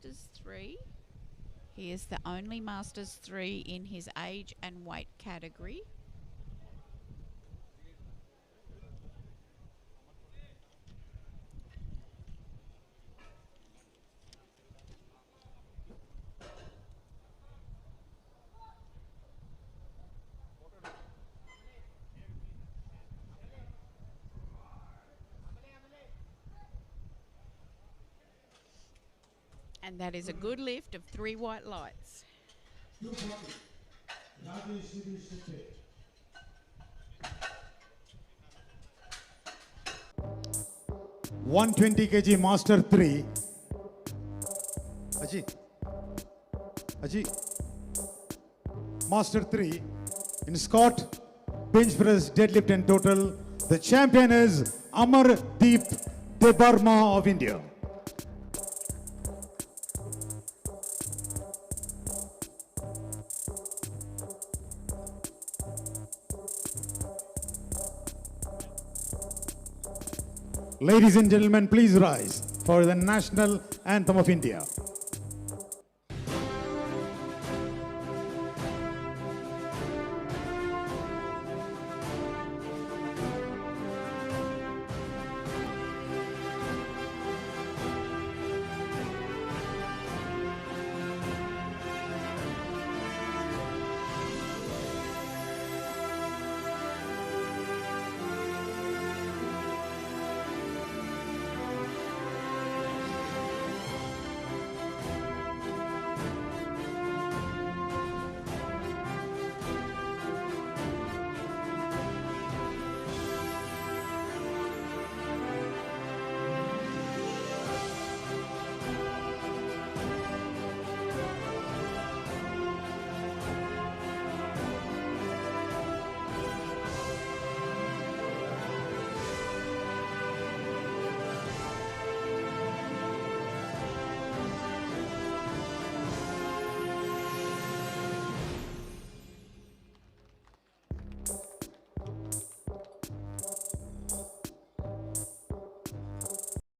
Masters 3. He is the only Masters 3 in his age and weight category. And that is a good lift of 3 white lights. 120 kg Master 3. Aji. Master 3 in squat, bench press, deadlift and total. The champion is Amardeep Debarma of India. Ladies and gentlemen, please rise for the national anthem of India.